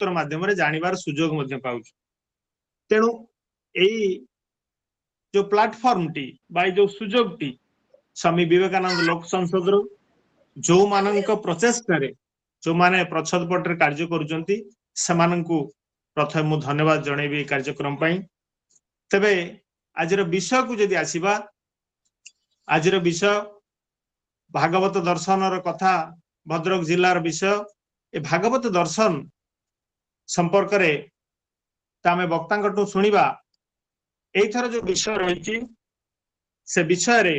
माध्यम जानिबार सुजोग मध्य पाउछु। तेणु एई जो प्लेटफॉर्म टी बाय जो सुजोग टी स्वामी विवेकानंद लोक संसद रो जो मानक प्रचेष्टा जो माने प्रछद पटर कार्य करुचंती समानंकु प्रथम मु धन्यवाद जणेबी कार्यक्रम पई। तबे आजिर विषय को जदि आसीबा आजिर विषय भागवत दर्शन कथा भद्रक जिलार विषय ए भागवत दर्शन संपर्क रे तामे वक्तांकटू सुनिबा एथर जो विषय रही से विषय रे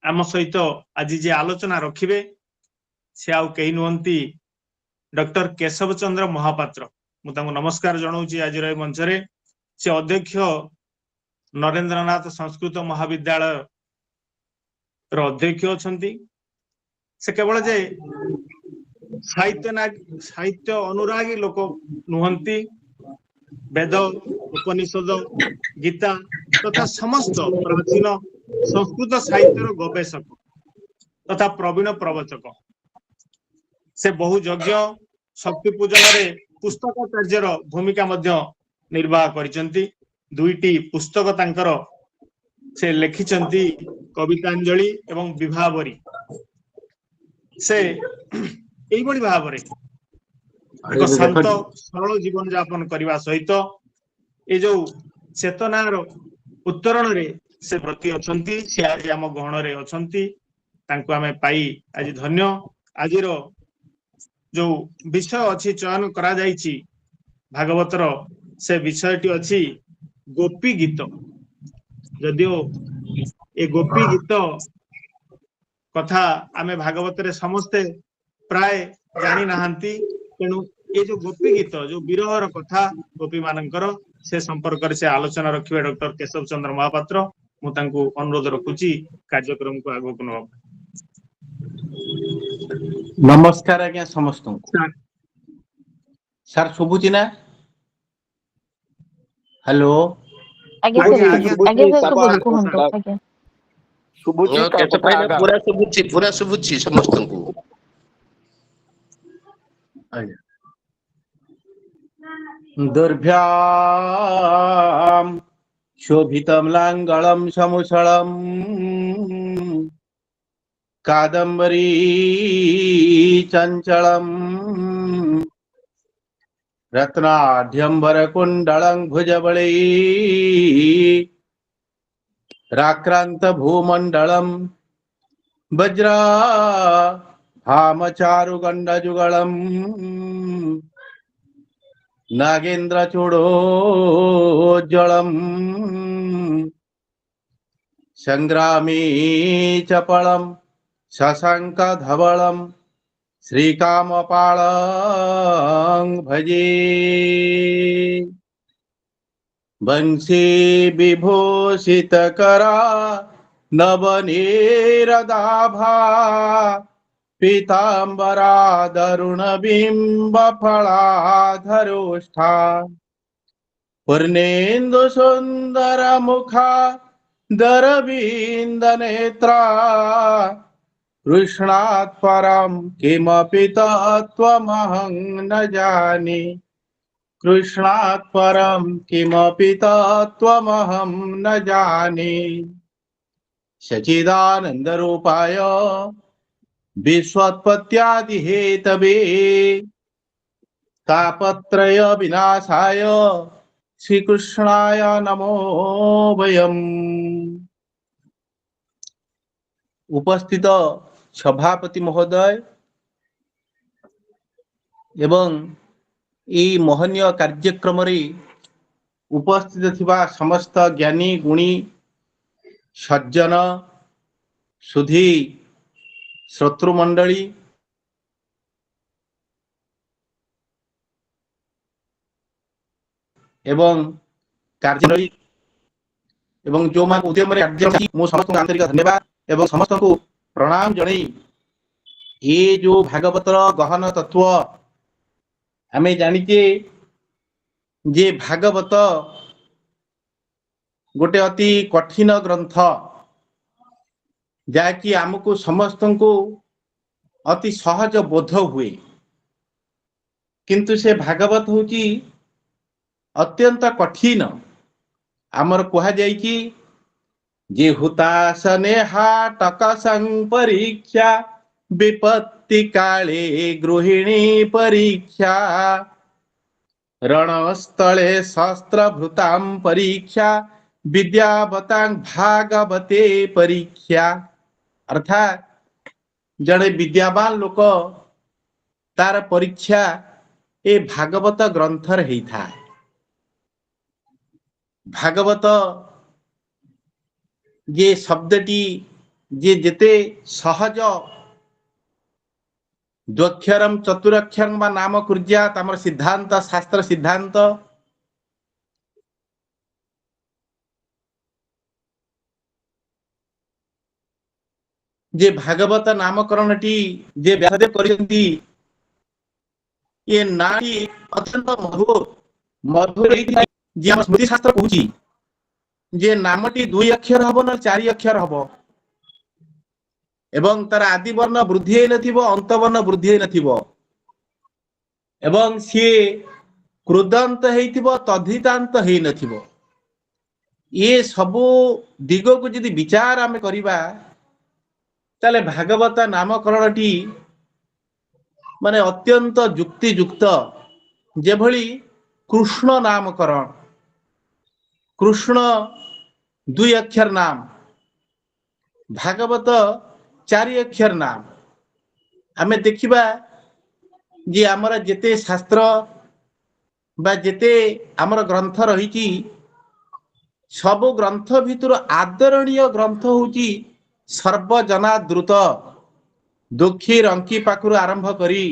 आम सहित आज जे आलोचना रखिबे से आउ कहीं नुहंती डॉक्टर केशव चंद्र महापात्र। मु तांको नमस्कार जणाउची आज रे मंच रे। से अध्यक्ष नरेंद्रनाथ संस्कृत महाविद्यालय रो अध्यक्ष अछंती। से केवल जे साहित्य अनुरागी लोक नुहंती वेद उपनिषद गीता तथा समस्त प्राचीन संस्कृत साहित्यर गवेषक तथा प्रवीण प्रवचक। से बहु यज्ञ शक्ति पूजन रे पुस्तक कार्यर भूमिका मध्य निर्वाह करिसंती। दुईटी पुस्तक तांकर से लिखिसंती कवितांजलि एवं विभावरी। से एई बड़ी भाव रे एक शांत सरल जीवन यापन करने सहित ये जो चेतनार उत्तरण रे से प्रति अछंती से आज आम गहण रे अछंती तांको आमे पाई आज धन्य। आजिर जो विषय अच्छी चयन करा जायछि भागवतर से विषयटी अच्छी गोपी गीत। जदियो ए गोपी गीत कथा आमे भागवत रे समस्ते प्राय जानी नाहंती। तेणु ये जो गोपी गीत जो विरहर कथा गोपी मानकर से संपर्क से आलोचना रखिबे डॉक्टर केशव चंद्र महापात्र। मु तांको अनुरोध रखुची कार्यक्रम को आगो को नवा। नमस्कार आज्ञा समस्त सर शुभुची ना। हेलो आगे पूरा शुभुची समस्त को। दुर्भ्याम शोभितम लांगलम समुसलम कादंबरी चंचलम रत्नाढ्यंबर कुंडलं भुजबली राक्रांत भूमंडलम वज्रा भामचारु गंडजुगलम नागेंद्र चूड़ोज्जलम संग्रामी चपलम शशांक धवलम श्रीकामपालं भजे वंशी विभूषित करा नवनीरदाभा पीतांबरा दरुण बिंब फलाधरोष्ठा पूर्णेन्दु सुंदर मुखा दरविंद नेत्रा कृष्णात् परं किमपि तत्त्वमहं न जाने कृष्णात् परं किमपि तत्त्वमहं न जाने सच्चिदानंद रूपाय विश्वोत्पत्त्यादि हेतवे तापत्रय विनाशाय श्री कृष्णाय नमो वयम्। उपस्थित सभापति महोदय एवं ई महनीय कार्यक्रम रे उपस्थित थिबा समस्त ज्ञानी गुणी सज्जन सुधी श्रोतृमंडली एवं कार्यालय एवं जो मान उद्यम रे कार्य मो समस्त आंतरिक धन्यवाद एवं समस्त को प्रणाम जणई। ये जो भागवतर गहन तत्व आमे जानिके जे भागवत गोटे अति कठिन ग्रंथ जाकि आमको समस्त को अति सहज बोध हुए किंतु से भागवत होची अत्यंत कठिन आमर कहा जाय कि जे हुतासने हाटक संपरीक्षा विपत्ति काले गृहिणी परीक्षा रणस्थले शस्त्रभृतां परीक्षा विद्यावतां भागवते परीक्षा अर्थात जड़े विद्यावान लोक तार परीक्षा ए भागवत ग्रंथर ही था। भागवत ये शब्दटी जे जेते सहज द्वक्षरम चतुरक्षरम बा नाम कुर्जा तमर सिद्धांत शास्त्र सिद्धांत जे भागवत नामकरणटी जे व्यासदेव करिसंती ये नाटी अत्यंत मधुर मधुर जे हम स्मृति शास्त्र कहूची जे नामटी 2 अक्षर हबो न 4 अक्षर हबो एवं तार आदि वर्ण वृद्धि हे नथिबो अंत वर्ण वृद्धि हे नथिबो एवं सी क्रुदंत हेइथिबो तद्धितांत हे नथिबो ये सबु दिग को यदि विचार आमे करिबा ताले भागवत नामकरणटी माने अत्यंत युक्ति युक्त जेभली कृष्ण नामकरण कृष्ण 2 अक्षर नाम भागवत 4 अक्षर नाम आमे देखिबा जे हमर जेते शास्त्र बा जेते हमर ग्रंथ रही सब ग्रंथ भितर आदरणीय ग्रंथ होची सर्वजना द्रुत दुखी रंकी पाखरु आरंभ करी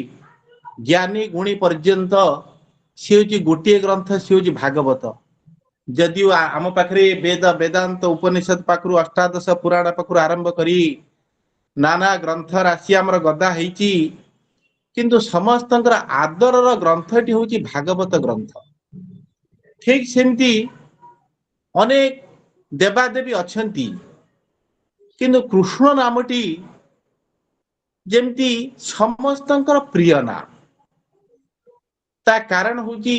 ज्ञानी गुणी पर्यंत सी होची गोटे ग्रंथ सी होची भागवत जदियो आम पाखरे वेद वेदांत उपनिषद पाखरु अष्टादश पुराण पाखरु आरंभ करी नाना ग्रंथ राशि आमर गदा हेची किंतु समस्तंकर आदरर ग्रंथटी होची भागवत ग्रंथ ठीक सेमती अनेक देवादेवी अछंती किंतु कृष्ण नामटी जेमती समस्तंकर प्रिय नाम ता कारण होची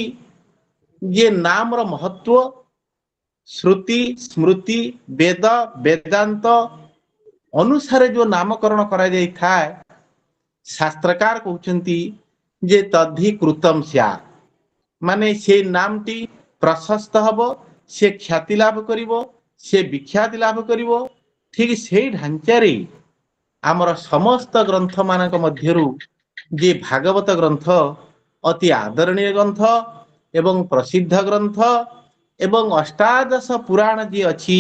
ये नामर महत्व श्रुति स्मृति वेद वेदांत अनुसारे जो नामकरण करा जाय थाए शास्त्रकार कहउचंती जे तद्धि कृतम स्या माने से नामटी प्रशस्त हबो से ख्याति लाभ करिवो से विख्याति लाभ करिवो ठीक से ढांचारे आमर समस्त ग्रंथ मानक मध्यरु जे भागवत ग्रंथ अति आदरणीय ग्रंथ एवं प्रसिद्ध ग्रंथ एवं अष्टादश पुराण जे अछि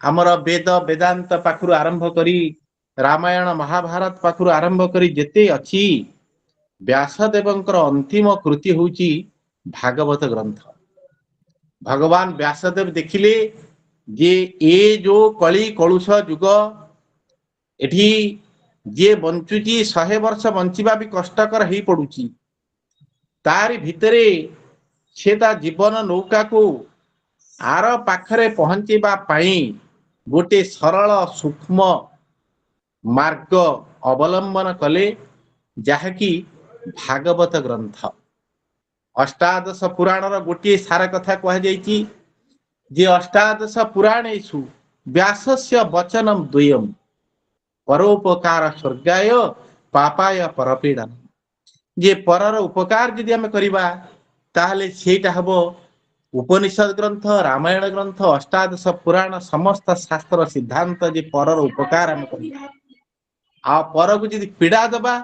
आमर वेद वेदांत पाखरु आरंभ करी रामायण महाभारत पाखरु आरंभ करी जेते अछि व्यासदेवंकर अंतिम कृति होची भागवत ग्रंथ भगवान व्यासदेव देखिले जे ए जो कली कलुष युग एठी जे बंचुची 100 वर्ष बंचिबा भी कष्टकर ही पडुची तारी भितरे सेता जीवन नौका को आर पाखरे पहुंचीबा पाई गोटे सरल सूक्ष्म मार्ग अवलंबन कले जहाँकि भागवत ग्रंथ अष्टादश पुराणर गोटे सार कथा कह जाइछि जे अष्टादश पुराणेषु व्यासस्य वचनम द्वयम परोपकार स्वर्गाय पापाय परपीडन जे परर उपकार यदि आमे करिबा ताहले सेटा हबो उपनिषद ग्रंथ रामायण ग्रंथ अष्टादश पुराण समस्त शास्त्र सिद्धांत जे परर उपकार आमे करिबा आ पर को यदि पीड़ा दबा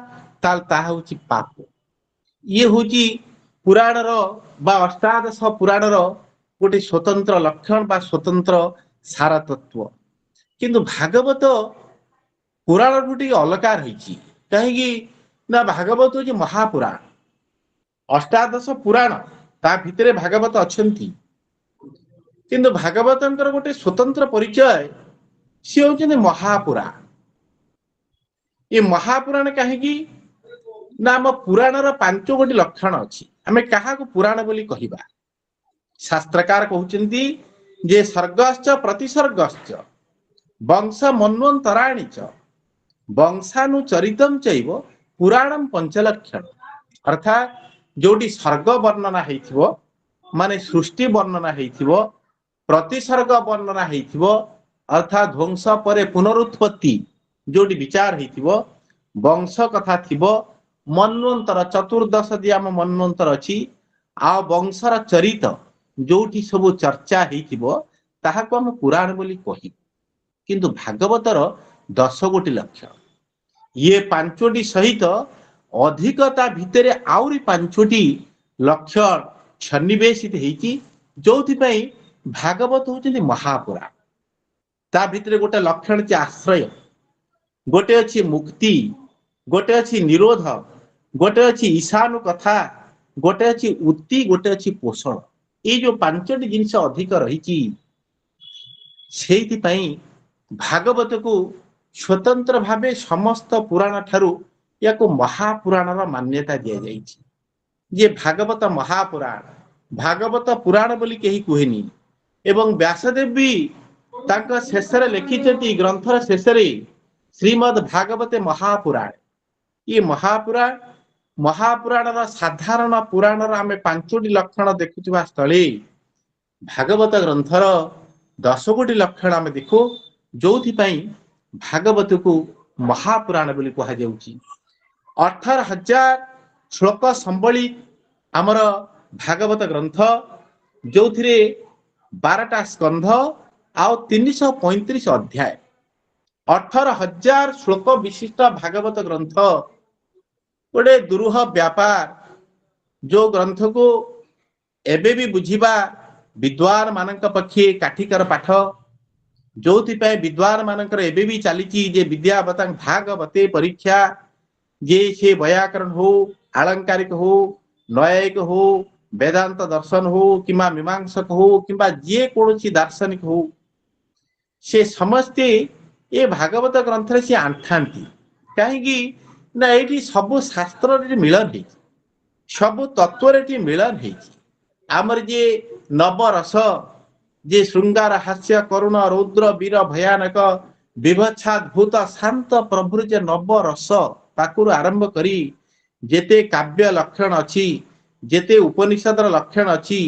ताल ताहा होची पाप ये होची पुराणर बा अष्टादश पुराणर गोटे स्वतंत्र लक्षण बा स्वतंत्र सार तत्व किंतु भागवत पुराण टी अलगा रही कहीं ना भागवत हूँ महापुराण अष्टादश पुराण ता भितरे भागवत अछंती किंतु भागवतंकर गोटे स्वतंत्र परिचय सी होचंती महापुराण ये महापुराण कहीं ना आम पुराणर 5 गोटी लक्षण अच्छी आमे कहा को पुराण बोली कहिबा शास्त्रकार कहउचंती जे सर्गश्च प्रतिसर्गश्च वंश मन्वन्तराणि च वंशानुचरितम चैव पुराणम पंचलक्षण अर्थात जोटी सर्ग वर्णना हेइथिबो माने सृष्टि वर्णना हेइथिबो प्रतिसर्ग वर्णना हेइथिबो अर्थात ध्वंस परे पुनरुत्पत्ति जोटी विचार हेइथिबो वंश कथा थिबो मन्वंतर चतुर्दश दियाम मन्वंतर अछि आ वंशर चरित जोटी सब चर्चा हेइथिबो ताहाको हम पुराण बोली कहि किंतु भागवतर 10 गोटी लक्ष्य ये पांचोटी सहित अधिकता भितरे आउरी पांचोटी लक्ष्य सन्निवेशित हेइची जोथि पई भागवत होउछन्ति महापुराण ता भितरे गोटे लक्षण छि आश्रय गोटे अछि मुक्ति गोटे अछि निरोध गोटे अछि ईशानु कथा गोटे अछि उक्ति गोटे अछि पोषण ए जो पांचटी जिनिस अधिक रहिची सेहिति पई भागवत को स्वतंत्र भावे समस्त पुराण ठारू याको महापुराणर मान्यता दिया जाइछि जे भागवत महापुराण भागवत पुराण बोली केही कुहेनी एवं व्यासदेव भी तांका शेषरे लिखिछन्ति ग्रंथर शेषरे श्रीमद् भागवते महापुराण ये महापुराण महापुराणर साधारण पुराणर आमे पांचोटी लक्षण देखुथिबा स्थळे भागवत ग्रंथर 10 गोटी लक्षण आमे देखो जोथि पई भागवत को महापुराण बोली कहा जाउछि 18,000 श्लोक संबलित आमर भागवत ग्रंथ जोथिरे 12टा स्कंध आउ 335 अध्याय 18,000 श्लोक विशिष्ट भागवत ग्रंथ गोटे दुरूह व्यापार जो ग्रंथ को एबे भी बुझिबा विद्वान मानक पक्षे काठिकर पाठ जोथि पय विद्वान मानकर एबे भी चलीची जे विद्यावतां भागवते परीक्षा जे से व्याकरण हो आलंकारिक हो न्यायिक हो वेदांत दर्शन हो किंबा मीमांसक हो किंबा जे कोनोसी दार्शनिक हो से समस्ते ए भागवत ग्रंथ रे से आंठांती काहेकि ना एटी सब शास्त्र रे मिलन है सब तत्व रे मिलन है आमर जे नवरस जे श्रृंगार हास्य करुण रौद्र वीर भयानक विभत्साद्भुत शांत प्रभुर जे नवरस ताकुर आरंभ करी जेते काव्य लक्षण अछि जेते उपनिषदर लक्षण अछि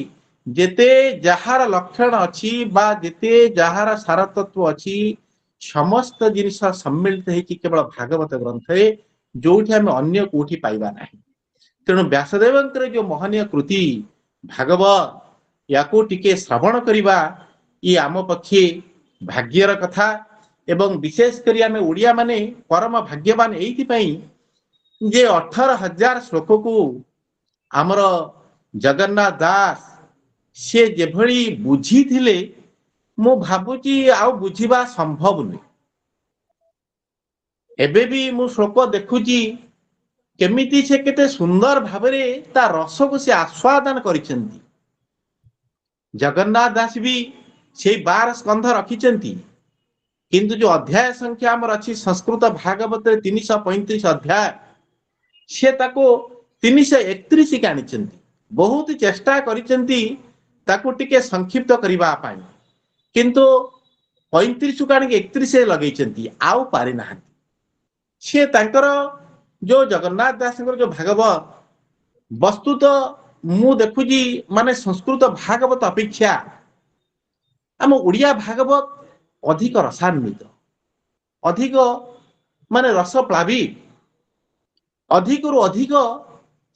जेते जहार लक्षण अछि बा जेते जहार सारतत्व अछि समस्त जिनिस सम्मिलित हेकि केवल भागवत ग्रंथे जोठी हम अन्य कोठी पाइबा नाही तेणु व्यासदेवंकर जो महनीय कृति भागवत याको टिके श्रवण करिबा ई आम पक्षे भाग्यर कथा एवं विशेष करी आमे ओडिया माने परम भाग्यवान एइथि पई जे 18,000 श्लोक को आमर जगन्नाथ दास से जेभली बुझी थिले मु भाबुची आउ बुझिबा संभव नै एबे भी मु श्लोक देखुची केमिति से केते सुंदर भाबरे ता रस को से आस्वादन करिसेंती जगन्नाथ दास भी से 12 स्कंध रखिचंती किंतु जो अध्याय संख्या हमर अछि संस्कृत भागवत 335 अध्याय से ताको 331 के आनिचंती बहुत चेष्टा करिचंती ताको टिके संक्षिप्त करिबा पाई किंतु 35 काणी 31 लगैचंती आउ पारि ना से तांकर जो जगन्नाथ दासकर जो भागवत वस्तुत मु देखुजी माने संस्कृत भागवत अपेक्षा आम ओडिया भागवत अधिक रसान्वित अधिक माने रस प्लावी अधिक रु अधिक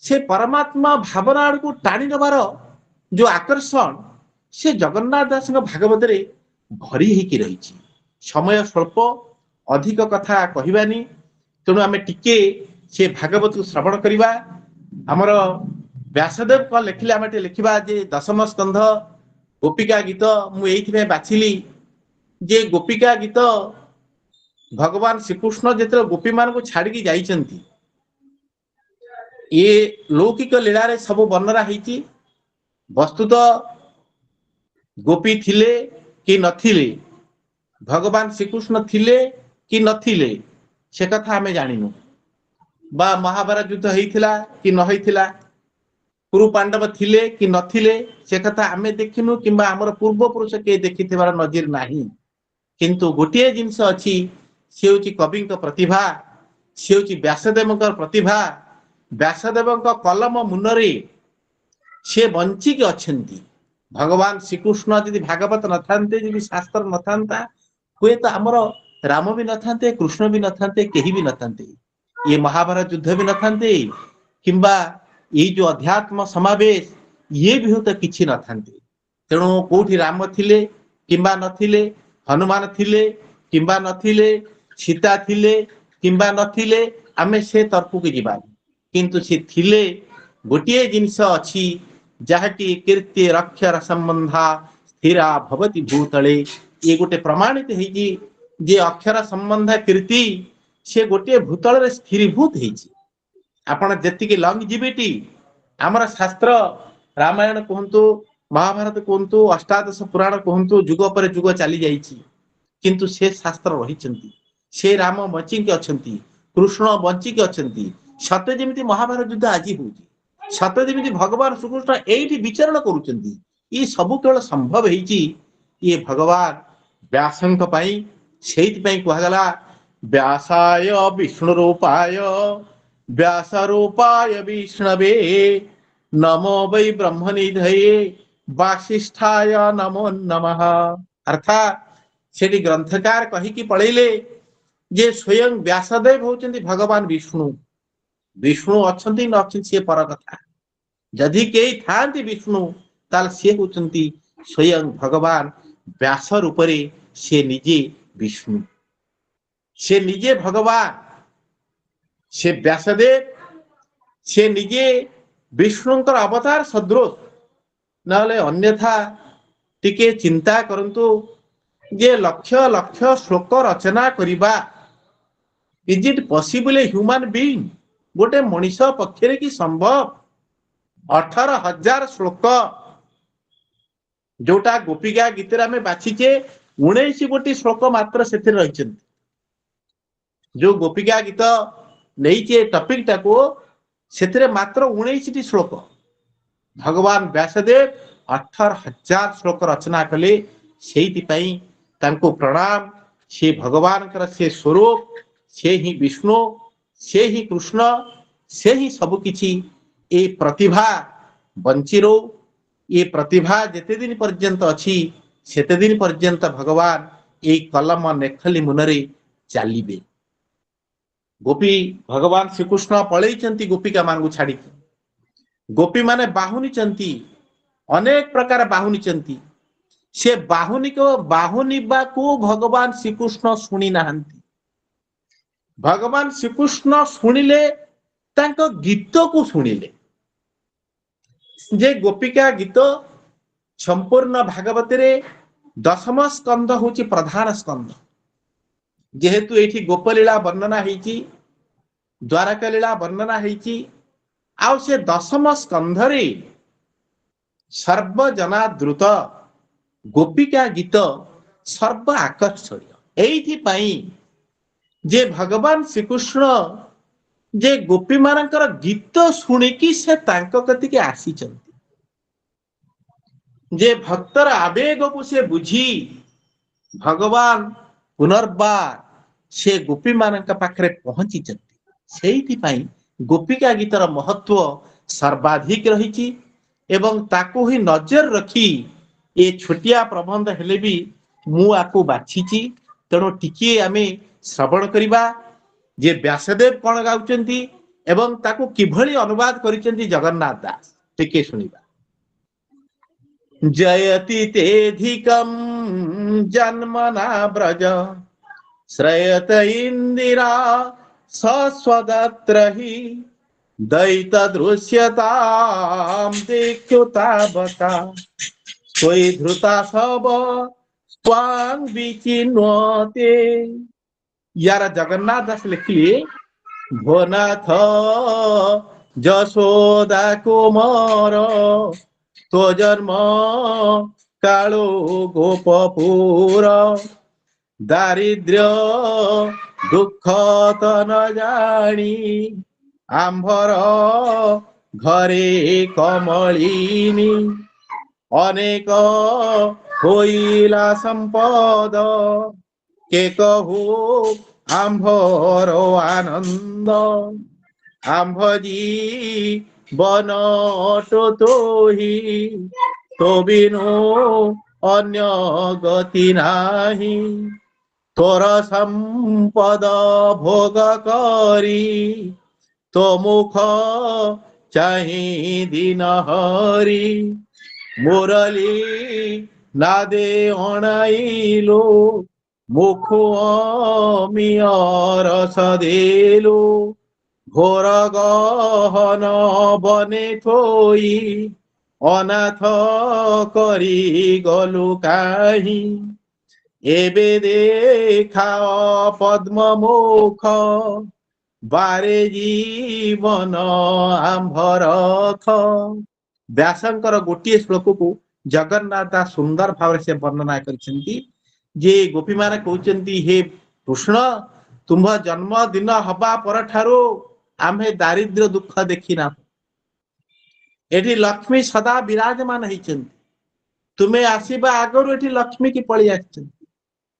से परमात्मा भावना को टाणी नबार जो आकर्षण से जगन्नाथ दास भागवत रे भरी हेकी रही समय स्वल्प अधिक कथा कहबानी तेणु आम टिके से भागवत को श्रवण करिबा हमर व्यासदेव को लिखिले आम लिखा जे 10म स्कंध गोपिका गीत मु एइथि बाछिली जे गोपिका गीत भगवान श्रीकृष्ण जेते गोपी मान को छाड़ी जाइचंती ये लौकिक लीला रे सब वर्णना हेची वस्तुत गोपी थिले कि नथिले भगवान श्रीकृष्ण थिले कि नथिले से कथा हमें जानिनु बा महाभारत युद्ध हेइथिला कि न हेइथिला कुरु पांडव थिले कि नथिले से कथा आमे देखिनु किंबा हमर पूर्व पुरुष के देखिथिबार नजर नाही किंतु गोटिए जिंस अछि से होची कविंक प्रतिभा से होची व्यासदेवकर प्रतिभा व्यासदेव कलम मुनरे से बंचिकी अच्छा भगवान श्रीकृष्ण जदि भागवत न थांते जदि शास्त्र न था हुए तो आमर राम भी न थांते कृष्ण भी न थांते केही भी न थांते ये महाभारत युद्ध भी न थांते किंबा ये जो अध्यात्म समावेश ये भी तो किछि न थांते तेणु कोठी राम थिले किंबा नथिले हनुमान थिले किंबा नथिले सीता थिले किंबा नथिले आमे से तर्क के जीवा किंतु से थिले गोटे जिनिस अच्छी जहाँकि कीर्ति रक्षर संबंधा स्थिरा भवती भूतले ये गोटे प्रमाणित है जे अक्षर संबंध कीर्ति से गोटे भूतल रे स्थिरीभूत होती आपण जेतिकी लंगजिविटी आमर शास्त्र रामायण कहतु महाभारत कहतु अष्टादश पुराण कहतु जुग पर जुग चली जाइछि किंतु से शास्त्र रही से राम बंचिकी अच्छी कृष्ण बंचिकी अच्छी सत्य जमी महाभारत युद्ध आज हूँ सत्य जमी भगवान श्रीकृष्ण ये विचरण करुँच ये सब केवल संभव ये भगवान व्यासंक से कहगला व्यासाय विष्णु रूपाय व्यास रूपाय विष्णवे नमो वै ब्रह्मनिधये वासिष्ठाय नमो नमः अर्थात से ग्रंथकार कहीकि पढ़ेले जे स्वयं व्यासदेव होचंती भगवान विष्णु विष्णु अच्छंती न अच्छंती से पर कथा जदि केही थांती विष्णु ताल से होचंती स्वयं भगवान व्यास रूपरे से निजे विष्णु से निजे भगवान से व्यासदेव से निजे विष्णुंकर अवतार सदृश नले अन्यथा टिके चिंता करंतु जे लक्ष लक्ष श्लोक रचना करिबा is it possible human being गोटे मनीष पक्षरे कि संभव 18,000 श्लोक जोटा गोपिका गीत आम बाछीचे 19 गोटी श्लोक मात्र से रही जो गोपिका गीत नहीं टपिक टाको से मात्र 19 श्लोक भगवान व्यासदेव 18,000 श्लोक रचना कले से प्रणाम से भगवान से स्वरूप से ही विष्णु से ही कृष्ण से ही सबकिछि ए प्रतिभा बंची रो ये प्रतिभा जेते दिन पर्यंत अच्छी सेते दिन पर्यंत भगवान ए कलम नेखली मुनरे चलिबे गोपी भगवान श्रीकृष्ण पलैचंती गोपिका मानू छाड़ी गोपी माने बाहुनी चंती अनेक प्रकार बाहुनी चंती से बाहुनी को बाहुनिबा को भगवान श्रीकृष्ण शुणी नाहंती भगवान श्रीकृष्ण शुणिले तांको गीत को शुणिले जे गोपिका गीत संपूर्ण भागवत रे 10म स्कंद होची प्रधान स्कंद जेहेतु एठी गोपलीला वर्णना हेची द्वारका लीला वर्णना हेची आउ से 10म स्कंध रे सर्वजनादृत गोपिका गीत सर्व आकर्षणीय एठी पाई जे भगवान श्रीकृष्ण जे गोपी मानकर गीत शुणिकी से तांको कति के आसी चंती जे भक्तर आवेग को से बुझी भगवान पुनर्बार से गोपी मानक पाखरे पहुंची चंती सेहिथि पाई गोपिका गीतर महत्व सर्वाधिक रही एवं ताकू ही नजर रखी ए छोटिया प्रबंध हेले भी मु आकु बाछीची तेणु टिके आमे श्रवण करिबा जे व्यासदेव कौन गाउचंती एवं ताकू किभली अनुवाद करिसेंती जगन्नाथ दास टिके सुनिबा जयति तेधिकम जन्मना ब्रज श्रयत इंदिरा सस्वदत्र ही दैत दृश्यताम देखुता बता कोई धृता सब स्वांग विचिन्वते यार जगन्नाथ दास लिखिए भोनाथ जशोदा कुमार तो जन्म कालो गोपपुर दारिद्र्य दुख तो न जानी आंभर घरे कमलिनी अनेक होइला संपद के कहू आंभर आनंद ଆମ୍ଭଜି ବନ ତୋହି ତୋ ବିନୁ ଅନ୍ୟ ଗତି ନାହିଁ ତୋର ସମ୍ପଦ ଭୋଗ କରି ତୋ ମୁଖ ଚାହିଁ ଦିନ ହରି ମୁରଲି ନାଦେ ଅଣାଇଲୁ ମୁଖ ମିଅ ରସ ଦେଲୁ ଘୋର ଗହନ ବନେ ଥୋଇ ଅନାଥ କରି ଗଲୁ କାହିଁ ଏବେ ଦେଖାଅ ପଦ୍ମ ମୁଖ ବାରେ ଜୀବନ ଆମ୍ଭ ରଖ। ବ୍ୟାସଙ୍କର ଗୋଟିଏ ଶ୍ଲୋକକୁ ଜଗନ୍ନାଥ ଦାସ ସୁନ୍ଦର ଭାବରେ ସେ ବର୍ଣ୍ଣନା କରିଛନ୍ତି ଯେ ଗୋପୀମାନେ କହୁଛନ୍ତି ହେ କୃଷ୍ଣ ତୁମ୍ଭ ଜନ୍ମ ଦିନ ହବା ପରଠାରୁ ଆମ୍ଭେ ଦାରିଦ୍ର୍ୟ ଦୁଃଖ ଦେଖିନା ଏଠି ଲକ୍ଷ୍ମୀ ସଦା ବିରାଜମାନ ହେଇଛନ୍ତି ତୁମେ ଆସିବା ଆଗରୁ ଏଠି ଲକ୍ଷ୍ମୀ କି ପଳେଇ ଆସିଛନ୍ତି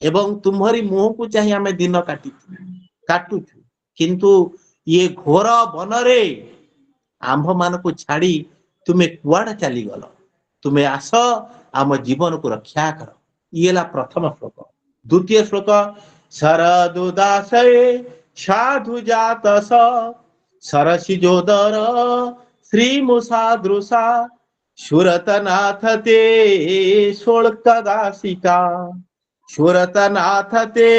ଏବଂ ତୁମ୍ଭରି ମୁହଁକୁ ଚାହିଁ ଆମେ ଦିନ କାଟୁଛୁ କିନ୍ତୁ ଇଏ ଘୋର ବନରେ ଆମ୍ଭ ମାନଙ୍କୁ ଛାଡି ତୁମେ କୁଆଡେ ଚାଲିଗଲ ତୁମେ ଆସ ଆମ ଜୀବନକୁ ରକ୍ଷା କର ଇଏ ହେଲା ପ୍ରଥମ ଶ୍ଲୋକ। ଦ୍ୱିତୀୟ ଶ୍ଲୋକ ଶରଦୁଦାସେ ସାଧୁ ଜାତସ ସରସି ଯୋଦର ଶ୍ରୀ ମୁଷାଦୃଶା ସୁରତନାଥ ତେ ଶୋଳ୍କ ଦାସିକା ସୁରତନାଥ ତେ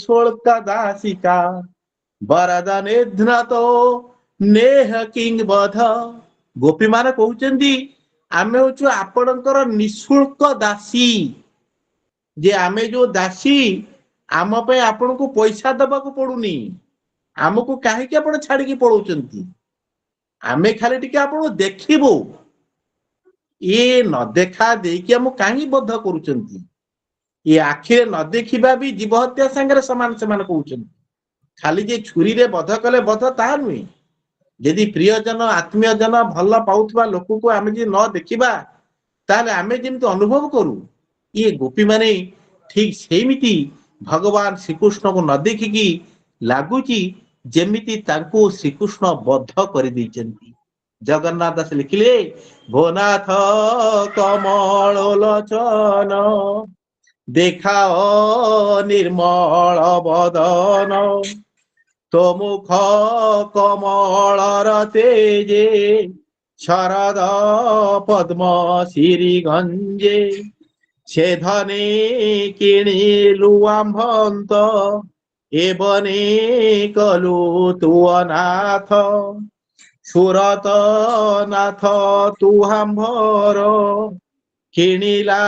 ଶୋଳ୍କ ଦାସିକା ବରଦ ନିଧ୍ନତ ନେହ କିଙ୍ଗ ବଧ ଗୋପୀ ମାନେ କହୁଛନ୍ତି ଆମେ ହଉଛୁ ଆପଣଙ୍କର ନିଃଶୁଳ୍କ ଦାସୀ ଯେ ଆମେ ଯୋଉ ଦାସୀ ଆମ ପାଇଁ ଆପଣଙ୍କୁ ପଇସା ଦବାକୁ ପଡୁନି ଆମକୁ କାହିଁକି ଆପଣ ଛାଡିକି ପଳଉଛନ୍ତି ଆମେ ଖାଲି ଟିକେ ଆପଣଙ୍କୁ ଦେଖିବୁ ଇଏ ନ ଦେଖା ଦେଇକି ଆମକୁ କାହିଁକି ବଦ୍ଧ କରୁଛନ୍ତି ଇଏ ଆଖିରେ ନ ଦେଖିବା ବି ଜୀବ ହତ୍ୟା ସାଙ୍ଗରେ ସମାନ ସେମାନେ କହୁଛନ୍ତି ଖାଲି ଯେ ଛୁରୀରେ ବଧ କଲେ ବଧ ତାହା ନୁହେଁ ଯଦି ପ୍ରିୟଜନ ଆତ୍ମୀୟଜନ ଭଲ ପାଉଥିବା ଲୋକକୁ ଆମେ ଯଦି ନ ଦେଖିବା ତାହେଲେ ଆମେ ଯେମିତି ଅନୁଭବ କରୁ ଇଏ ଗୋପୀ ମାନେ ଠିକ ସେମିତି ଭଗବାନ ଶ୍ରୀକୃଷ୍ଣକୁ ନ ଦେଖିକି ଲାଗୁଛି ଯେମିତି ତାଙ୍କୁ ଶ୍ରୀକୃଷ୍ଣ ବଦ୍ଧ କରିଦେଇଛନ୍ତି। ଜଗନ୍ନାଥ ଦାସ ଲେଖିଲେ ଭୋନାଥ କମଳ ଲୋଚନ ଦେଖାଅ ନିର୍ମଳ ବଦନ ତୋ ମୁଖ କମଳର ତେଜେ ଶରଦ ପଦ୍ମ ଶିରି ଗଞ୍ଜେ ସେ ଧନେ କିଣିଲୁ ଆମ୍ଭନ୍ତ ଏବନେ କଲୁ ତୁ ଅନାଥ ସୁରତ ନାଥ ତୁ ଆମ୍ଭର କିଣିଲା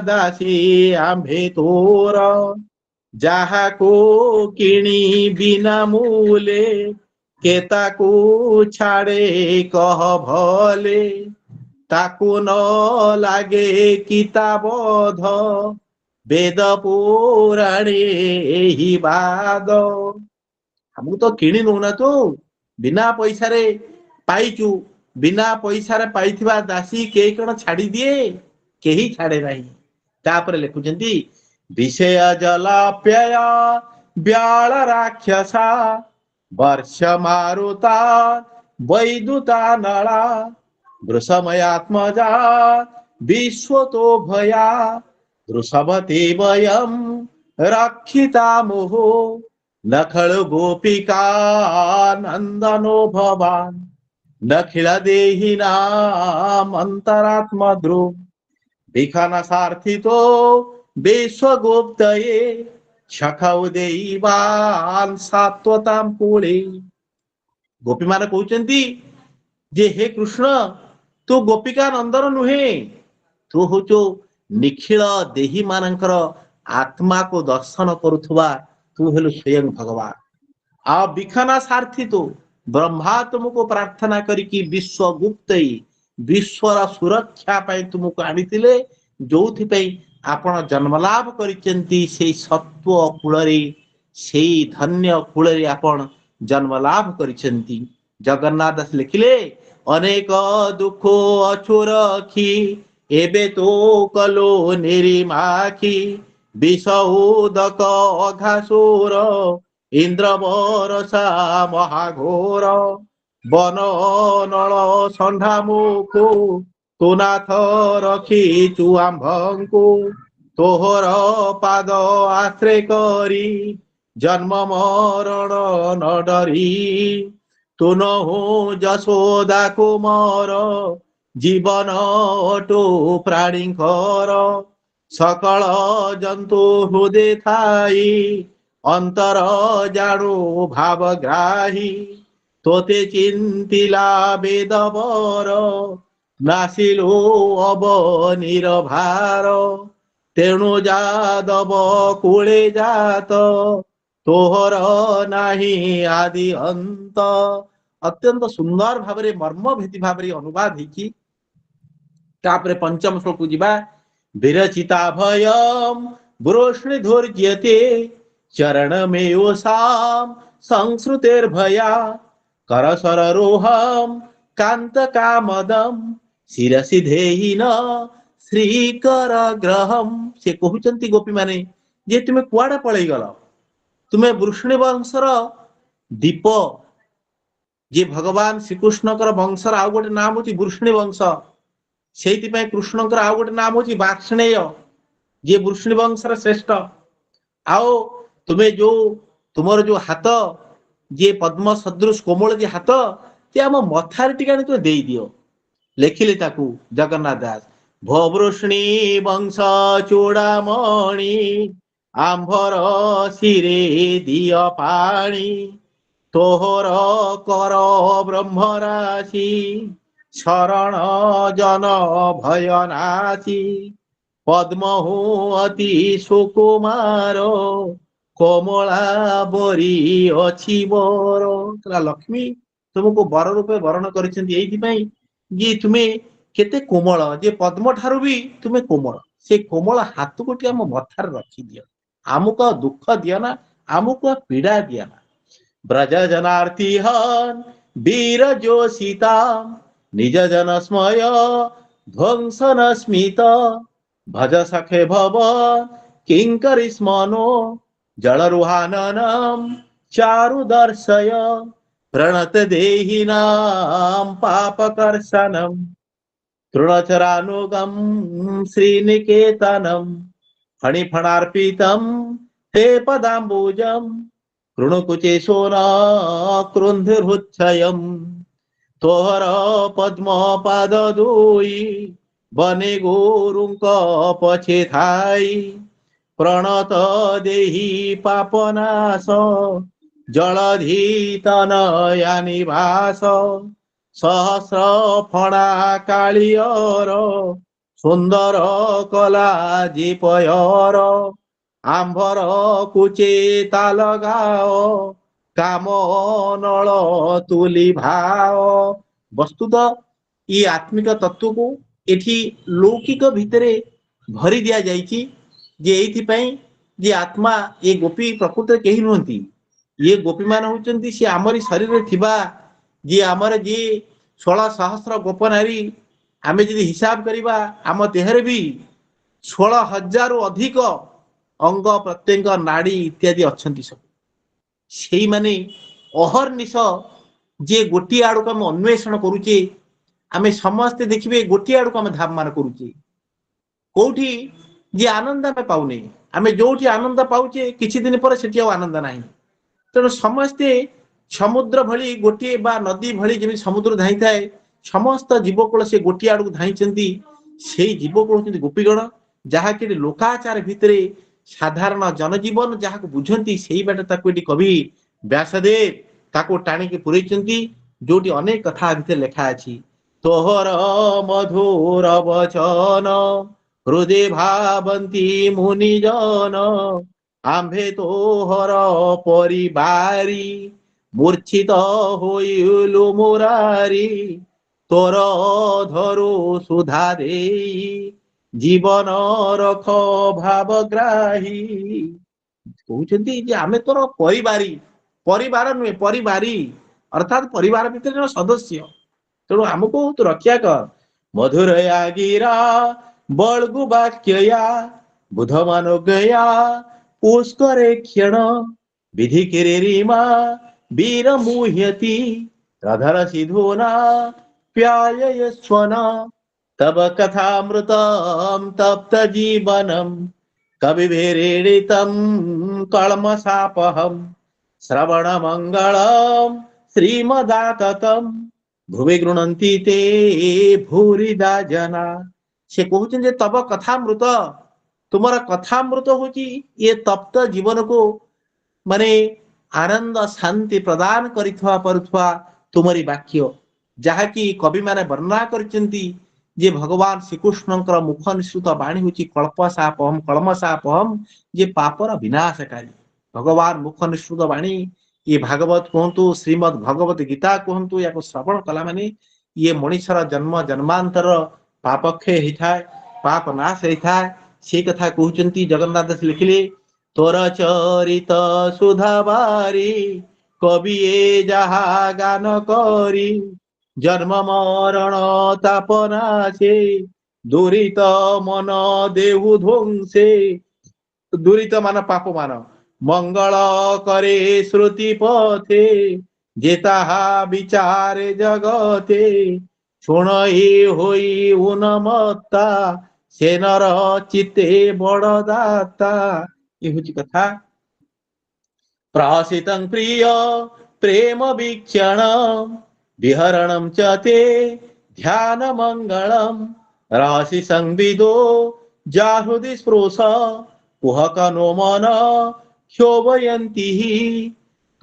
ଦାସୀ ଆମ୍ଭେ ତୋର ଯାହାକୁ କିଣି ବିନା ମୂଲେ କେତାକୁ ଛାଡେ କହ ଭଲେ ତାକୁ ନ ଲାଗେ କିତାବଧ ବେଦ ପୁରାଣେ ଏହି ବାଦ ଆମକୁ ତ କିଣି ନଉନା ତୁ ବିନା ପଇସାରେ ପାଇଛୁ ବିନା ପଇସାରେ ପାଇଥିବା ଦାସୀ କେହି କଣ ଛାଡି ଦିଏ କେହି ଛାଡେ ନାହିଁ। ତାପରେ ଲେଖୁଛନ୍ତି ବିଷୟ ଜଲାପ୍ୟୟ ବ୍ୟାଳ ରାକ୍ଷସା ବର୍ଷ ମାରୁତା ବୈଦୁତା ନଳା ବୃଷମୟାତ୍ମଜା ବିଶ୍ୱତୋ ଭୟା ବୃଷଭତେ ବୟಂ ରକ୍ଷିତା ମୋହ ନଖଳ ଗୋପିକା ନନ୍ଦନೋ ଭବାନ ନଖିଳ ଦେହି ନାମନ୍ତରାତ୍ମ ଦ୍ରୁ ବିଖାନ ସାର୍ଥିତ ବିଶ୍ୱଗୁପ୍ତये ସଖାଉ ଦେବାନ ସାତ୍ୱତାମ ପୁଳେ ଗୋପୀ ମାନେ କହୁଛନ୍ତି ଯେ ହେ କୃଷ୍ଣ ତୁ ଗୋପିକା ନନ୍ଦନ ନୁହେଁ ତୁ ହଉଛୁ ନିଖିଳ ଦେହୀ ମାନଙ୍କର ଆତ୍ମାକୁ ଦର୍ଶନ କରୁଥିବା ତୁ ହେଲୁ ସ୍ୱୟଂ ଭଗବାନ ଆଉ ବିଖାନା ସାର୍ଥୀ ତୁ ବ୍ରହ୍ମା ତୁମକୁ ପ୍ରାର୍ଥନା କରିକି ବିଶ୍ୱଗୁପ୍ତ ବିଶ୍ୱର ସୁରକ୍ଷା ପାଇଁ ତୁମକୁ ଆଣିଥିଲେ ଯୋଉଥିପାଇଁ ଆପଣ ଜନ୍ମ ଲାଭ କରିଛନ୍ତି ସେଇ ସତ୍ୱ କୂଳରେ ସେଇ ଧନ୍ୟ କୂଳରେ ଆପଣ ଜନ୍ମ ଲାଭ କରିଛନ୍ତି। ଜଗନ୍ନାଥ ଦାସ ଲେଖିଲେ ଅନେକ ଦୁଃଖ ଅଛୁରଖି ଏବେ ତୋ କଲୋ ନିରିମାଖି ବିଷ ଉଦକ ଅଘାସୁର ଇନ୍ଦ୍ର ବରସା ମହାଘୋର ବନ ନଳ ଷଣ୍ଢା ମୁଖୁ ତୁ ନାଥ ରଖିଛୁ ଆମ୍ଭଙ୍କୁ ତୋହର ପାଦ ଆଶ୍ରେ କରି ଜନ୍ମ ମରଣ ନ ଡରି ତୁ ନହୁ ଯଶୋଦା କୁମର ଜୀବନ ଅଟୁ ପ୍ରାଣୀଙ୍କର ସକଳ ଜନ୍ତୁ ହୃଦେ ଥାଇ ଅନ୍ତର ଜାଣୁ ଭାବଗ୍ରାହୀ ତୋତେ ଚିନ୍ତିଲା ବେଦବର ନାସିଲୁ ଅବନୀର ଭାର ତେଣୁ ଯାଦବ କୁଳେ ଜାତ ତୋହର ନାହିଁ ଆଦି ଅନ୍ତ। ଅତ୍ୟନ୍ତ ସୁନ୍ଦର ଭାବରେ ମର୍ମଭେଦୀ ଭାବରେ ଅନୁବାଦ ହେଇଛି। ତାପରେ ପଞ୍ଚମ ଶ୍ଲୋକକୁ ଯିବା। ବିରଚିତା ଭୟମ୍ ବୃଷ୍ଣି ଧୈର୍ଯ୍ୟତେ ଚରଣମେୟୋଷାମ୍ ସଂସ୍କୃତିର୍ଭୟା କରସରରୋହମ୍ କାନ୍ତ କାମଦମ୍ ଶିରସି ଧେହିନ ଶ୍ରୀକର ଗ୍ରହମ୍। ସେ କହୁଛନ୍ତି ଗୋପୀ ମାନେ ଯେ ତୁମେ କୁଆଡେ ପଳେଇଗଲ? ତୁମେ ବୃଷ୍ଣି ବଂଶର ଦୀପ। ଯେ ଭଗବାନ ଶ୍ରୀକୃଷ୍ଣଙ୍କର ବଂଶର ଆଉ ଗୋଟେ ନାମ ହଉଛି ବୃଷ୍ଣି ବଂଶ। ସେଇଥିପାଇଁ କୃଷ୍ଣଙ୍କର ଆଉ ଗୋଟେ ନାମ ହଉଛି ବାର୍ଷ୍ଣେୟ, ଯିଏ ବୃଷ୍ଣି ବଂଶର ଶ୍ରେଷ୍ଠ। ଆଉ ତୁମେ ତୁମର ଯୋଉ ହାତ, ଯିଏ ପଦ୍ମ ସଦୃଶ କୋମଳ ଯେ ହାତ, ଯେ ଆମ ମଥାରେ ଟିକେ ଆଣି ତୁମେ ଦେଇଦିଅ। ଲେଖିଲେ ତାକୁ ଜଗନ୍ନାଥ ଦାସ। ଭବୃଷ୍ଣି ବଂଶ ଚୂଡ଼ାମଣି ଆମ୍ଭର ଶିରେ ଦିଅ ପାଣି ତୋହର କର ବ୍ରହ୍ମରାଶି ଶରଣ ଜନ ଭୟନାଶି ପଦ୍ମହୁ ଅତି ସୁକୁମାର କୋମଳା ବରି ଅଛି ବର। ଲକ୍ଷ୍ମୀ ତୁମକୁ ବର ରୂପେ ବରଣ କରିଛନ୍ତି ଏଇଥିପାଇଁ ଯେ ତୁମେ କେତେ କୋମଳ, ଯେ ପଦ୍ମ ଠାରୁ ବି ତୁମେ କୋମଳ। ସେ କୋମଳ ହାତକୁ ଟିକେ ଆମ ମଥାରେ ରଖିଦିଅ। ଆମକୁ ଆଉ ଦୁଃଖ ଦିଅ ନା, ଆମକୁ ଆଉ ପୀଡା ଦିଅ ନା। ବ୍ରଜ ଜନାର୍ଥୀ ହନ୍ ବୀର ଯୋଷିତା ନିଜ ଜନ ସ୍ମୟ ଧ୍ୱଂସନ ସ୍ମିତ ଭଜ ସଖେ ଭବ କିଙ୍କରି ସ୍ମନୋ ଜଳରୁହାନନମ୍ ଚାରୁ ଦର୍ଶୟ ପ୍ରଣତ ଦେହିନାଂ ପାପକର୍ଷଣମ୍ ତୃଣଚରାනුଗମ୍ ଶ୍ରୀନିକେତନମ୍ ଫଣିଫଣାର୍ପିତମ୍ ते पदाम्बुजम् कृणुकुचे सोन क्रुन्धुरुच्छयम् तोहर पद्म पाद दुई बने गोरुंक पछे थाई प्रणत देहि पापनाश जलधीतनया निवास सहस्र फणा कालियर सुंदर कला जीपयर आंभर कुचे ताल गाओ काम नल तुली भाओ। वस्तुत ये आत्मिक तत्व को एठी लौकिक भितरे भरी दिया जाइछि जे एइथिपई जे आत्मा ये गोपी प्रकृति केही नुहंती। ये गोपी मान होचंती से आमरी शरीर रे थिबा जे आमर जे 16 सहस्र गोप नारी आमे जदि हिसाब करिबा आम देहरे भी 16,000 रु अधिक अंग प्रत्यंग नाड़ी इत्यादि अच्छी सब से माने अहर्निश जे गोटे आड़ को आम अन्वेषण करुचे आमे समस्ते देखिए गोटे आड़ को आम धाम मान करुचे कौटी जे आनंद आमे पाउने आमे जोठी आनंद पाउचे किछि दिन पर सेठी आनंद नाही। तेणु समस्ते समुद्र भली गोटे बा नदी भली जेमि समुद्र धाई थाए समस्त जीवकुल से गोटे आड़ को धाईचंती से जीवकुल होचंती गोपीगण जहा कि लोकाचार भितरे साधारण जनजीवन जहाँ बुझंती से बाटे ताको कवि व्यासदेव ताको टाणिकी पुरैचंती जोटी अनेक कथा भितर लेखा अछि। तोहर मधुर वचन हृदय भावंती मुनिजन आम्भे तोहर परिवारी मूर्छित होइलु मुरारी तोर धरु सुधा देई जीवन रख भावग्राही। कहते जे आमे तोर परिवारी परिवार नुहे परिवारी अर्थात परिवार भितर जन सदस्य तेणु आमको तू रक्षा कर। मधुरया गिरा बलगु वाक्यया बुध मानो गया पुष्करे क्षण विधि किरीमा वीर मुह्यति राधर सिधुना प्याय स्वना तब कथामृतम तप्त जीवनम कविभिरीडितम कल्मषापहम श्रवण मंगलम श्रीमदाततम भुवि गृणन्ति ते भूरिदा जना। से कहते जे तब कथामृत तुमर कथामृत होची ये तप्त जीवन को माने आनंद शांति प्रदान करिथवा परथवा तुमरी वाक्य जहाँकि कवि माने वर्णना करचंती जे भगवान श्रीकृष्णଙ୍କର मुख निसृत वाणी होची कल्मषापहम जे पापर विनाशकारी भगवान मुख निसृत वाणी ये भागवत कहतु श्रीमद भगवत गीता कहतु या श्रवण कला माने ये मनुष्यर जन्म जन्मांतर पापक्षय होता है पाप नाश होता है से कथा कहते जगन्नाथ दास लिखिले तोर चरित सुधाबारी कवि जहा गान करी जन्म मरण तापनाशे दुरित मन देहु ध्वंसे दुरित मान पाप मान मंगल करे श्रुति पथे जे ताहा विचारे जगते शुणई होई उन्मत्ता से नर चित्ते बड़ दाता। ये हूँ कथा प्रहसितं प्रिय प्रेम वीक्षण विहरणं च ते ध्यान मंगलम राशि संविदो जाहृदि स्पृश कुहक नो मन क्षोभयन्ति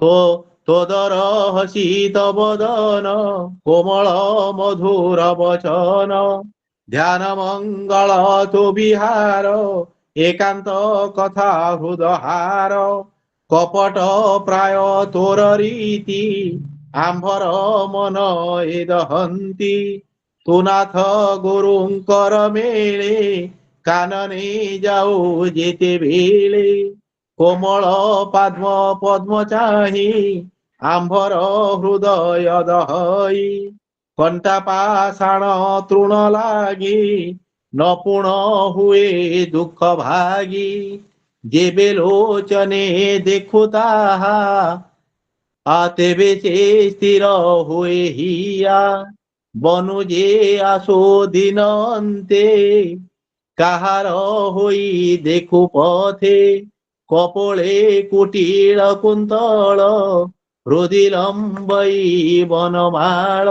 तो तोदरहसित वदन कोमल मधुर वचन ध्यान मंगल तो विहार एकांत कथा हृदहार कपट प्राय तोर रीति आंभर मन ए दहंती तू नाथ गुरुंकर मेले कानने जाऊ जेते बेले कोमल पद्म पद्म चाही आंभर हृदय दहई कंटा पाषाण तृण लागी न पुण हुए दुख भागी जेबे लोचने देखु ताहा आतेबे से स्थिर हुए हिया बनु जे आसो दिन अंते काहार होई देखु पथे कपोले कुटील कुंतल हृदि लंबई बनमाल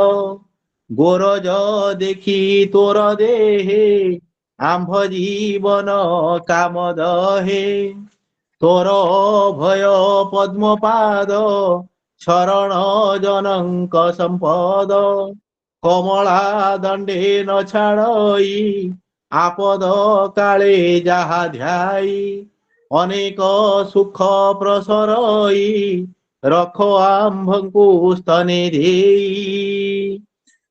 गोरज देखी तोर देहे आंभ जीवन काम दहे तोर भय पद्म पाद शरण जनक संपद कमला दंडे न छाड़ई आपद काले जहा ध्याई अनेक सुख प्रसरई रख आंभंकु स्तने देई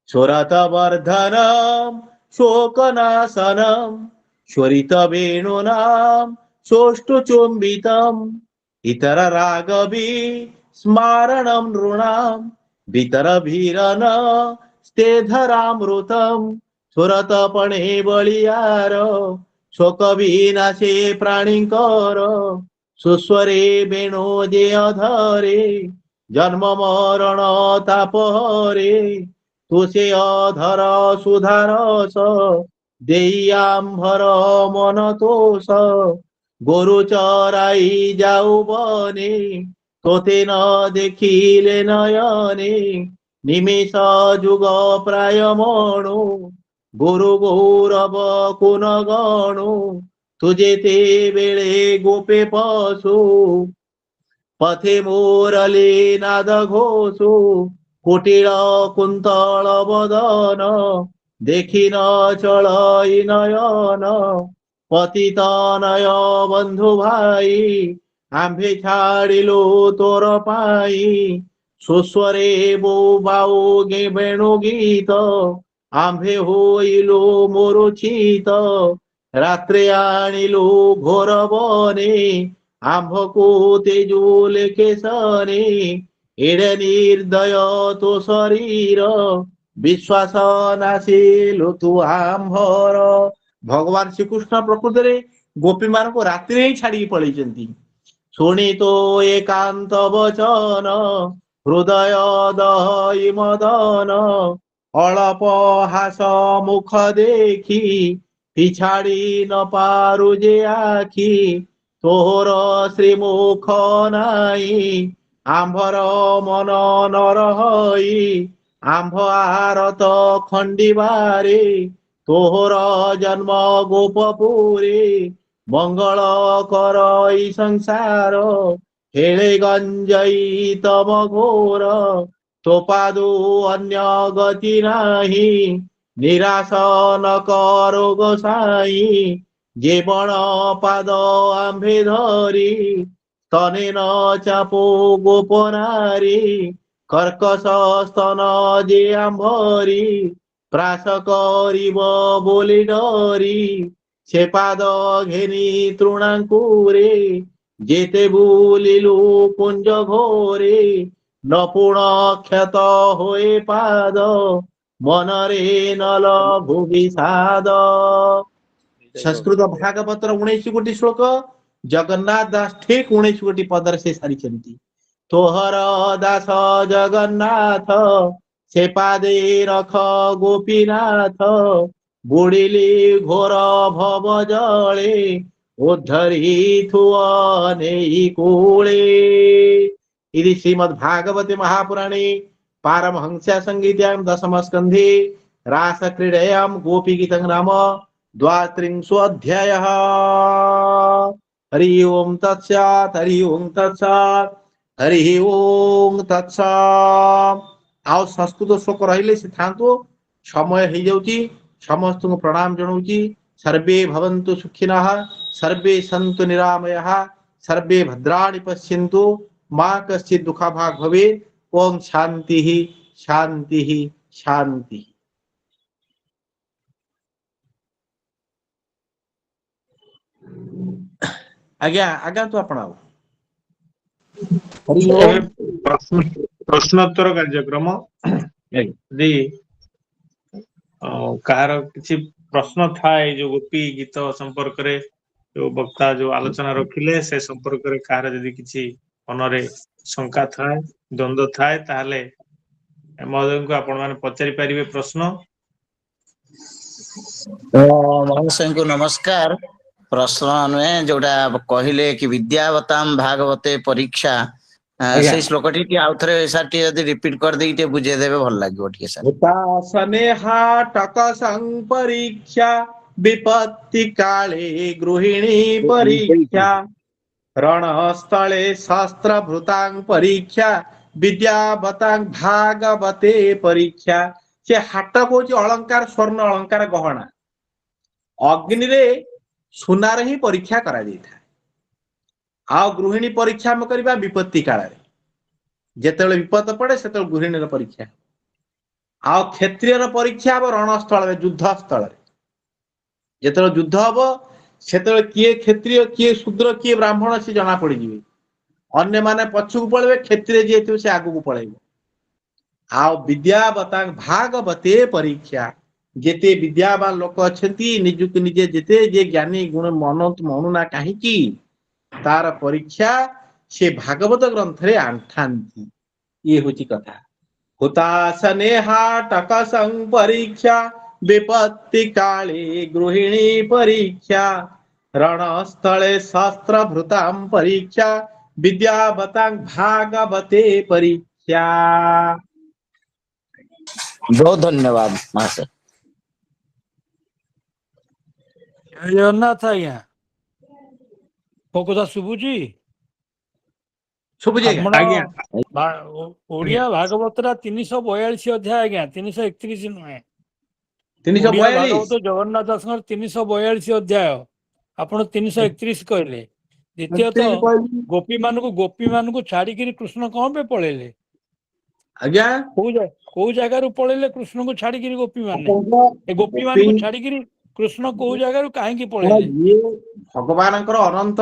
सुरत वर्धनम शोकनाशनम स्वरित वेणुनाम सोष्टु चुंबितम इतर रागवी स्मारणम नृणाम वितर भीरन स्तेधरामृतम सुरत पणे बलियार शोक विनाशे प्राणीकर सुस्वरे वेणु जे अधरे जन्म मरण तापहरे तुसे अधर सुधारस देयांभर मन तोष गोरु चराई जाऊ बने तोते न देखिले नयने निमेष जुग प्राय मणु गुरु गौरव कुन गणु तुझे ते बेळे गोपे पशु पथे मोरले नाद घोषु कुटिल कुंतल बदन देखि न चलई नयन पतित नय बंधु भाई आंभे छाड़िलु तोर पाई सुस्वरे बो बाऊ गे वेणु गीत आंभे होइलु मोरुचित रात्रे आनिलु घोर बने आंभको तेजुले केसने एड़े निर्दय तो शरीर विश्वास नाशिलु तु आंभर। भगवान श्रीकृष्ण प्रकृत रे गोपी मान को रात्रि ही छाड़ी पलैचंती ଶୁଣି ତୋ ଏକାନ୍ତ ବଚନ ହୃଦୟ ଦହି ମଦନ ଅଳପ ହାସ ମୁଖ ଦେଖି ପିଛାଡ଼ି ନ ପାରୁ ଯେ ଆଖି ତୋର ଶ୍ରୀମୁଖ ନାଇଁ ଆମ୍ଭର ମନ ନରହଇ ଆମ୍ଭ ଆରତ ଖଣ୍ଡିବାରେ ତୋହର ଜନ୍ମ ଗୋପପୁରେ ମଙ୍ଗଳ କର ଏଇ ସଂସାର ହେଳେ ଗଞ୍ଜଇ ତମ ଘୋର ତୋ ପାଦୁ ଅନ୍ୟ ଗତି ନାହିଁ ନିରାଶ ନ କର ଗୋସାଇଁ ଜୀବନ ପାଦ ଆମ୍ଭେ ଧରି ତନେ ନ ଚାପୁ ଗୋପନାରୀ କର୍କଶ ସ୍ତନ ଯେ ଆମ୍ଭରି ପ୍ରାସ କରିବ ବୋଲି ଡରି ସେ ପାଦ ଘେନି ତୃଣାଙ୍କୁରେ ଯେତେ ବୁଲିଲୁ କୁଞ୍ଜ ଘୋରେ ନ ପୁଣ କ୍ଷତ ହୋଇ ପାଦ ମନରେ ନଲ ଭୂବିଷାଦ। ସଂସ୍କୃତ ଭାଗବତର 19 ଗୋଟି ଶ୍ଲୋକ ଜଗନ୍ନାଥ ଦାସ ଠିକ 19 ଗୋଟି ପଦରେ ସେ ସାରିଛନ୍ତି। ତୋହର ଦାସ ଜଗନ୍ନାଥ ସେ ପାଦେ ରଖ ଗୋପୀନାଥ ବୁଡ଼ିଲି ଘୋର ଭବ ଜଳେ ଉଦ୍ଧରି ଥୁଅ ନେଇ କୂଳେ। ఇది శ్రీమద్ భాగవతే మహాపురాణే పారమహంస్య సంగీతాం దశమ స్కంధే రాస క్రీడయాం గోపీ గీతం నామ द्वात्रिंशोऽध्यायः। हरि ओम तत्सत् हरि ओम तत्सत् हरि ओम तत्सत्। ଆଉ ସଂସ୍କୃତ ଶ୍ଲୋକ ରହିଲେ ସେ ଥାନ୍ତୁ ସମୟ ହେଇଯାଉଛି ସମସ୍ତଙ୍କୁ ପ୍ରଣାମ ଜଣାଉଛି। सर्वे भवन्तु सुखिनः सर्वे सन्तु निरामयः सर्वे भद्राणि पश्यन्तु मा कश्चित् दुःखभाग् भवेत्। ओम शांति शांति शांति। आज्ञा आज्ञा तो आपण ଏବେ ପ୍ରଶ୍ନୋତ୍ତର କାର୍ଯ୍ୟକ୍ରମ। ଯଦି କାହାର କିଛି ପ୍ରଶ୍ନ ଥାଏ ଯୋଉ ଗୋପୀ ଗୀତ ସମ୍ପର୍କରେ ଯୋଉ ବକ୍ତା ଯୋଉ ଆଲୋଚନା ରଖିଲେ ସେ ସମ୍ପର୍କରେ କାହାର ଯଦି କିଛି ମନରେ ଶଙ୍କା ଥାଏ ଦ୍ୱନ୍ଦ୍ୱ ଥାଏ ତାହେଲେ ମହୋଦୟଙ୍କୁ ଆପଣ ମାନେ ପଚାରି ପାରିବେ ପ୍ରଶ୍ନ। ମହାଶୟଙ୍କୁ ନମସ୍କାର। ପ୍ରଶ୍ନ ନୁହେଁ ଯୋଉଟା କହିଲେ କି ବିଦ୍ୟାବତାମ୍ ଭାଗବତେ ପରୀକ୍ଷା ସେଇ ଶ୍ଲୋକଟି ଟିକେ ଆଉ ଥରେ ସାର୍ ଟିକେ ଯଦି ରିପିଟ କରିଦେଇକି ଟିକେ ବୁଝେଇଦେବେ ଭଲ ଲାଗିବ ଟିକେ ସାର୍। ସ୍ନେହା ଟକ ପରୀକ୍ଷା ବିପତ୍ତି କାଳେ ଗୃହିଣୀ ପରୀକ୍ଷା रणस्थले शस्त्रभृतां परीक्षा विद्यावतां भागवते परीक्षा। से हाट कौच अलंकार स्वर्ण अलंकार गहना अग्नि रे सुनार ही परीक्षा करा जाइथा। आ गृहिणी परीक्षा हम करबा विपत्ति काल रे जेतेबेले विपद पड़े सेते गृहिणी रो परीक्षा। आ क्षत्रिय रो परीक्षा अब रणस्थल रे युद्ध स्थल रे जेतेबेले युद्ध हबो सेतेबेले किए क्षत्रिय किए शूद्र किए ब्राह्मण से जना पड़ जिवे। अन्य माने पछुक पळेबे क्षत्रिय जे थिबे से आगु पळेबे। आ विद्यावतां भागवते परीक्षा जेते विद्यावान लोक अछंती निजुक निजे जेते जे ज्ञानी गुण मनंत मनुना काहे की तार परीक्षा से भागवत ग्रंथ रे आंठांती। ये होची कथा। हुतासनेहा टकसं परीक्षा विपत्ति काले गृहिणी परीक्षा रणस्थले शस्त्रभृतां परीक्षा विद्यावतां भागवते परीक्षा। बहुत धन्यवाद महाशय। ଜୟ ଜଗନ୍ନାଥ ଆଜ୍ଞା। ମୋ କଥା ଶୁଭୁଛି? ଶୁଭୁଛି ଆପଣ ଆଜ୍ଞା ଓଡିଆ ଭାଗବତରା 342 ଅଧ୍ୟାୟ ଆଜ୍ଞା, 331 ନୁହେଁ। 342 ଓଡିଆ ଭାଗବତ ଜଗନ୍ନାଥ ଦାସଙ୍କର 342 ଅଧ୍ୟାୟ, ଆପଣ 331 କହିଲେ। ଦ୍ୱିତୀୟତଃ ଗୋପୀ ମାନଙ୍କୁ ଛାଡିକିରି କୃଷ୍ଣ କଣ ପାଇଁ ପଳେଇଲେ? ଆଜ୍ଞା କୋଉ ଜାଗାରୁ ପଳେଇଲେ କୃଷ୍ଣଙ୍କୁ ଛାଡିକିରି ଗୋପୀ ମାନେ? ଏ ଗୋପୀ ଗୋପୀ ମାନଙ୍କୁ ଛାଡିକିରି କୃଷ୍ଣ କୋଉ ଜାଗାରୁ କାହିଁକି ପଳେଇଲେ? ଭଗବାନଙ୍କର ଅନନ୍ତ